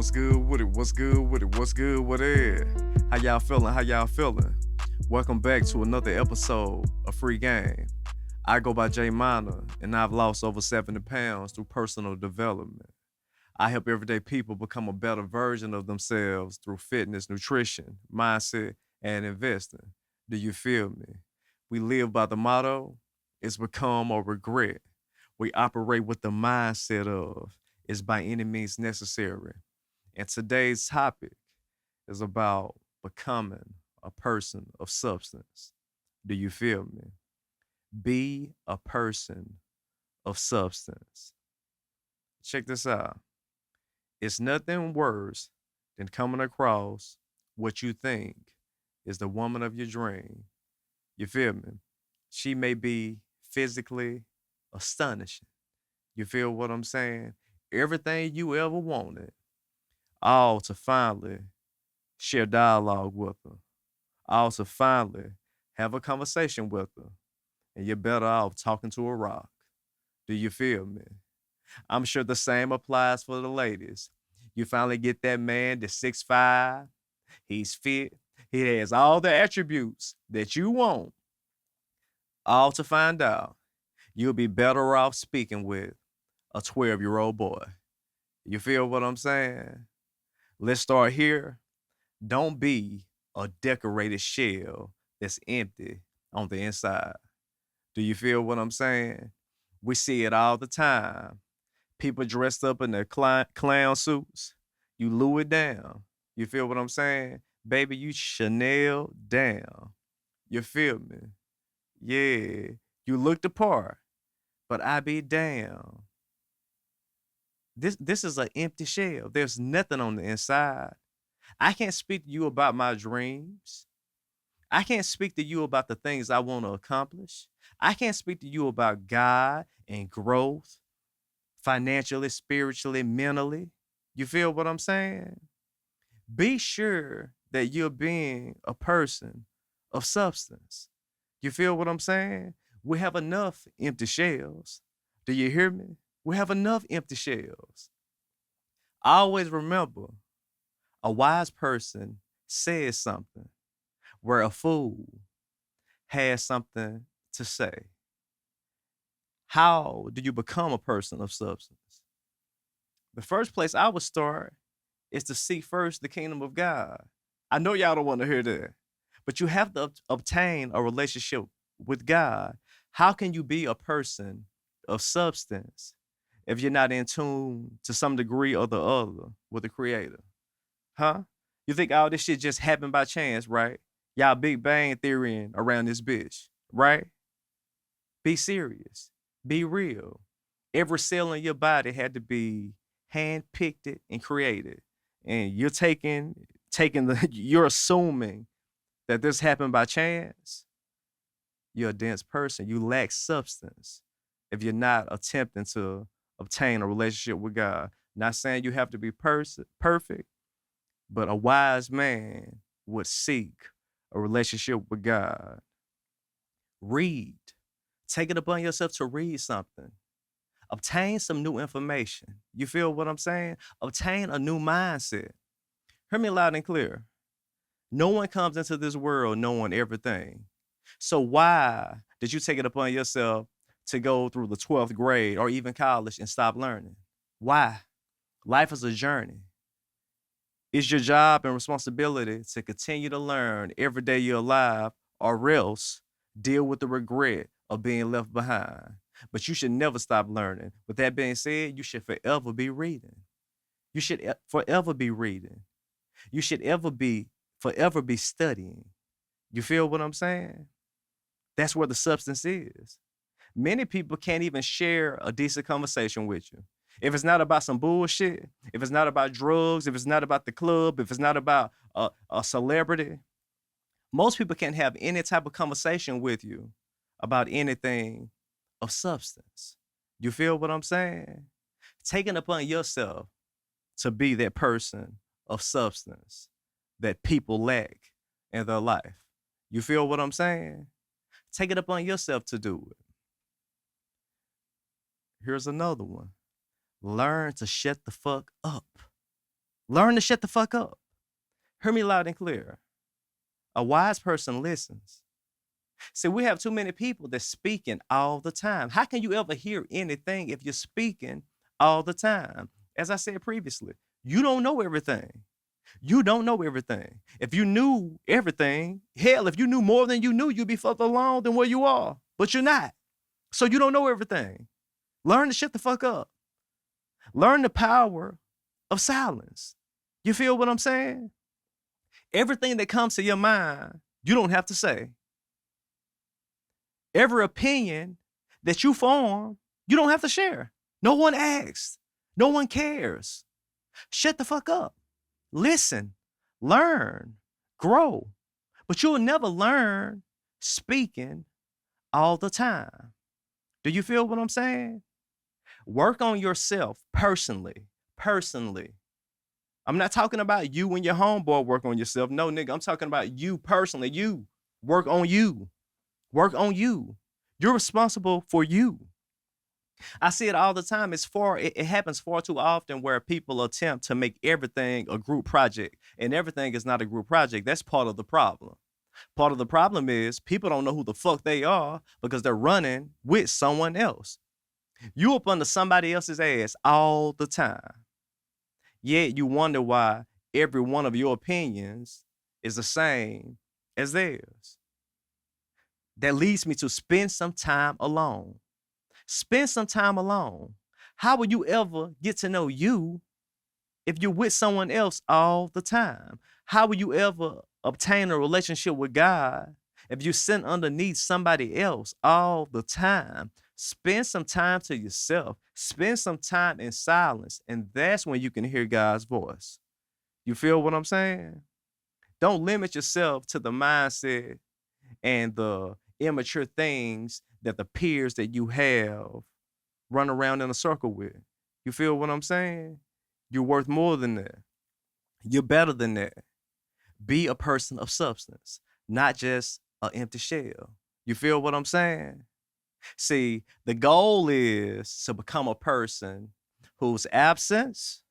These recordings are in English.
What's good with it? What's good with it? What's good with it? How y'all feeling? How y'all feeling? Welcome back to another episode of Free Game. I go by J.Minor, and I've lost over 70 pounds through personal development. I help everyday people become a better version of themselves through fitness, nutrition, mindset, and investing. Do you feel me? We live by the motto, it's become or regret. We operate with the mindset of, it's by any means necessary. And today's topic is about becoming a person of substance. Do you feel me? Be a person of substance. Check this out. It's nothing worse than coming across what you think is the woman of your dream. You feel me? She may be physically astonishing. You feel what I'm saying? Everything you ever wanted, all to finally share dialogue with her, all to finally have a conversation with her, and you're better off talking to a rock. Do you feel me? I'm sure the same applies for the ladies. You finally get that man that's 6'5", he's fit, he has all the attributes that you want, all to find out you'll be better off speaking with a 12-year-old boy. You feel what I'm saying? Let's start here. Don't be a decorated shell that's empty on the inside. Do you feel what I'm saying? We see it all the time. People dressed up in their clown suits. You lure it down. You feel what I'm saying? Baby, you Chanel down. You feel me? Yeah. You look the part, but I be down. This is an empty shell. There's nothing on the inside. I can't speak to you about my dreams. I can't speak to you about the things I want to accomplish. I can't speak to you about God and growth, financially, spiritually, mentally. You feel what I'm saying? Be sure that you're being a person of substance. You feel what I'm saying? We have enough empty shells. Do you hear me? We have enough empty shells. I always remember a wise person says something where a fool has something to say. How do you become a person of substance? The first place I would start is to seek first the kingdom of God. I know y'all don't want to hear that, but you have to obtain a relationship with God. How can you be a person of substance if you're not in tune to some degree or the other with the creator? Huh? You think all this shit just happened by chance, right? Y'all Big Bang theory around this bitch, right? Be serious. Be real. Every cell in your body had to be hand-picked and created. And you're taking the you're assuming that this happened by chance. You're a dense person. You lack substance if you're not attempting to obtain a relationship with God. Not saying you have to be perfect, but a wise man would seek a relationship with God. Read. Take it upon yourself to read something. Obtain some new information. You feel what I'm saying? Obtain a new mindset. Hear me loud and clear. No one comes into this world knowing everything. So why did you take it upon yourself to go through the 12th grade or even college and stop learning? Why? Life is a journey. It's your job and responsibility to continue to learn every day you're alive, or else deal with the regret of being left behind. But you should never stop learning. With that being said, you should forever be reading. You should forever be reading. You should forever be studying. You feel what I'm saying? That's where the substance is. Many people can't even share a decent conversation with you. If it's not about some bullshit, if it's not about drugs, if it's not about the club, if it's not about a celebrity, most people can't have any type of conversation with you about anything of substance. You feel what I'm saying? Taking upon yourself to be that person of substance that people lack in their life. You feel what I'm saying? Take it upon yourself to do it. Here's another one. Learn to shut the fuck up. Learn to shut the fuck up. Hear me loud and clear. A wise person listens. See, we have too many people that's speaking all the time. How can you ever hear anything if you're speaking all the time? As I said previously, you don't know everything. You don't know everything. If you knew everything, hell, if you knew more than you knew, you'd be further along than where you are. But you're not. So you don't know everything. Learn to shut the fuck up. Learn the power of silence. You feel what I'm saying? Everything that comes to your mind, you don't have to say. Every opinion that you form, you don't have to share. No one asks. No one cares. Shut the fuck up. Listen, learn, grow. But you'll never learn speaking all the time. Do you feel what I'm saying? Work on yourself personally. I'm not talking about you and your homeboy work on yourself. No, nigga, I'm talking about you personally. You work on you. Work on you. You're responsible for you. I see it all the time. It happens far too often where people attempt to make everything a group project, and everything is not a group project. That's part of the problem. Part of the problem is people don't know who the fuck they are because they're running with someone else. You up under somebody else's ass all the time. Yet you wonder why every one of your opinions is the same as theirs. That leads me to spend some time alone. Spend some time alone. How will you ever get to know you if you're with someone else all the time? How will you ever obtain a relationship with God if you sit underneath somebody else all the time? Spend some time to yourself. Spend some time in silence, and that's when you can hear God's voice. You feel what I'm saying? Don't limit yourself to the mindset and the immature things that the peers that you have run around in a circle with. You feel what I'm saying? You're worth more than that. You're better than that. Be a person of substance, not just an empty shell. You feel what I'm saying? See, the goal is to become a person whose absence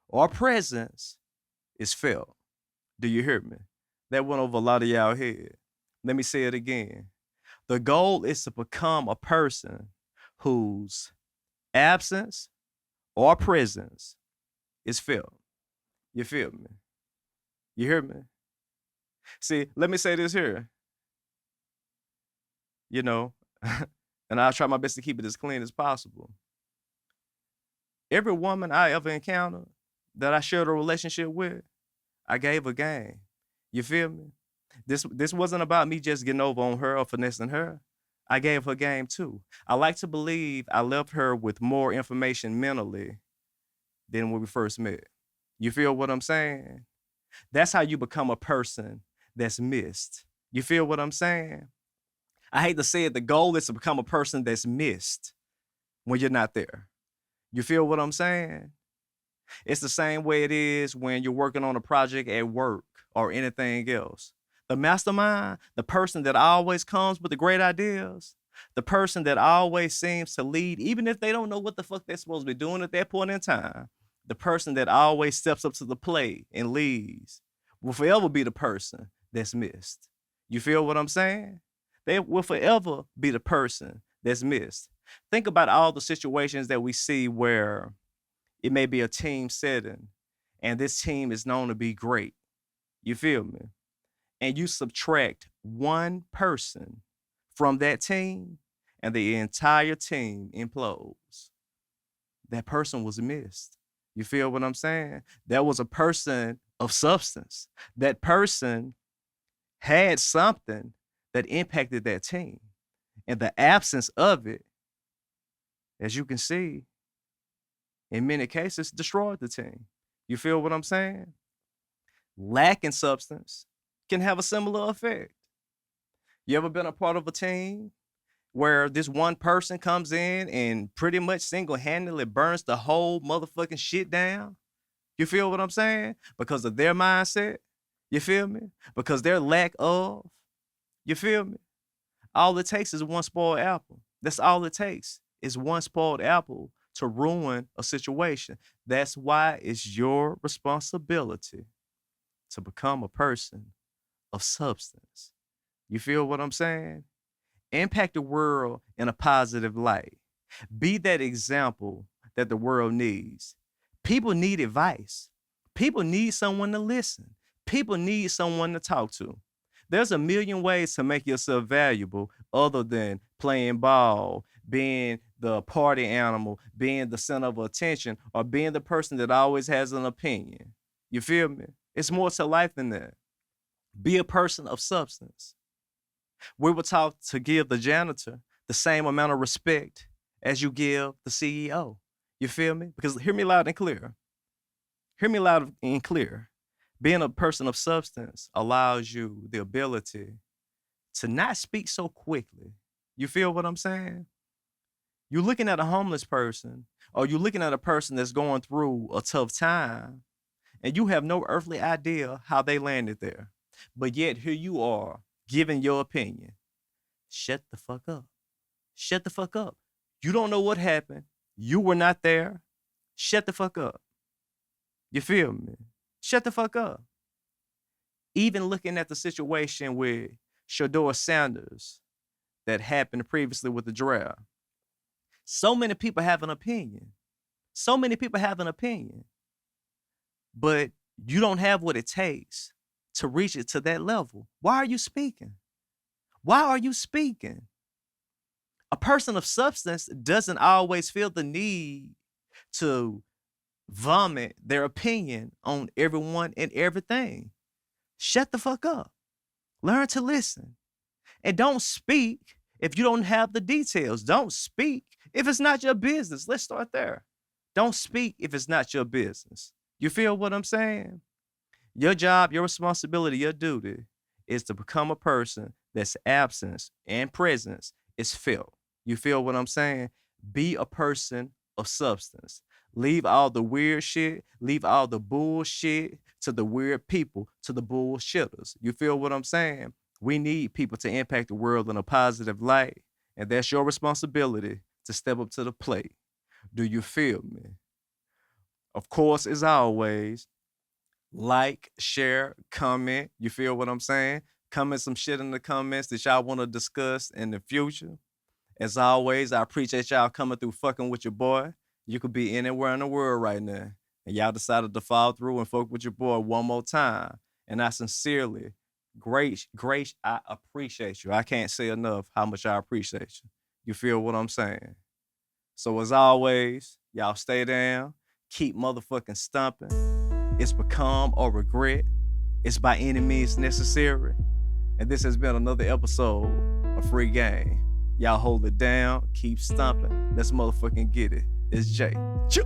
or presence is felt. Do you hear me? That went over a lot of y'all head. Let me say it again. The goal is to become a person whose absence or presence is felt. You feel me? You hear me? See, let me say this here. You know, and I'll try my best to keep it as clean as possible. Every woman I ever encountered that I shared a relationship with, I gave a game. You feel me? This wasn't about me just getting over on her or finessing her. I gave her game too. I like to believe I left her with more information mentally than when we first met. You feel what I'm saying? That's how you become a person that's missed. You feel what I'm saying? I hate to say it, the goal is to become a person that's missed when you're not there. You feel what I'm saying? It's the same way it is when you're working on a project at work or anything else. The mastermind, the person that always comes with the great ideas, the person that always seems to lead, even if they don't know what the fuck they're supposed to be doing at that point in time, the person that always steps up to the plate and leads will forever be the person that's missed. You feel what I'm saying? They will forever be the person that's missed. Think about all the situations that we see where it may be a team setting and this team is known to be great. You feel me? And you subtract one person from that team and the entire team implodes. That person was missed. You feel what I'm saying? That was a person of substance. That person had something that impacted that team. And the absence of it, as you can see, in many cases, destroyed the team. You feel what I'm saying? Lacking substance can have a similar effect. You ever been a part of a team where this one person comes in and pretty much single-handedly burns the whole motherfucking shit down? You feel what I'm saying? Because of their mindset. You feel me? Because their lack of. You feel me? All it takes is one spoiled apple. That's all it takes is one spoiled apple to ruin a situation. That's why it's your responsibility to become a person of substance. You feel what I'm saying? Impact the world in a positive light. Be that example that the world needs. People need advice. People need someone to listen. People need someone to talk to. There's a million ways to make yourself valuable other than playing ball, being the party animal, being the center of attention, or being the person that always has an opinion. You feel me? It's more to life than that. Be a person of substance. We were taught to give the janitor the same amount of respect as you give the CEO. You feel me? Because hear me loud and clear. Hear me loud and clear. Being a person of substance allows you the ability to not speak so quickly. You feel what I'm saying? You're looking at a homeless person, or you're looking at a person that's going through a tough time, and you have no earthly idea how they landed there. But yet here you are giving your opinion. Shut the fuck up. Shut the fuck up. You don't know what happened. You were not there. Shut the fuck up. You feel me? Shut the fuck up. Even looking at the situation with Shador Sanders that happened previously with the derail. So many people have an opinion. So many people have an opinion. But you don't have what it takes to reach it to that level. Why are you speaking? Why are you speaking? A person of substance doesn't always feel the need to vomit their opinion on everyone and everything. Shut the fuck up. Learn to listen. And don't speak if you don't have the details. Don't speak if it's not your business. Let's start there. Don't speak if it's not your business. You feel what I'm saying? Your job, your responsibility, your duty is to become a person that's absence and presence is felt. You feel what I'm saying? Be a person of substance. Leave all the weird shit, leave all the bullshit to the weird people, to the bullshitters. You feel what I'm saying? We need people to impact the world in a positive light, and that's your responsibility to step up to the plate. Do you feel me? Of course, as always, like, share, comment. You feel what I'm saying? Comment some shit in the comments that y'all want to discuss in the future. As always, I appreciate y'all coming through fucking with your boy. You could be anywhere in the world right now, and y'all decided to follow through and fuck with your boy one more time. And I sincerely, I appreciate you. I can't say enough how much I appreciate you. You feel what I'm saying? So as always, y'all stay down, keep motherfucking stumping. It's become or regret. It's by any means necessary. And this has been another episode of Free Game. Y'all hold it down, keep stumping. Let's motherfucking get it. It's Jay. Choo.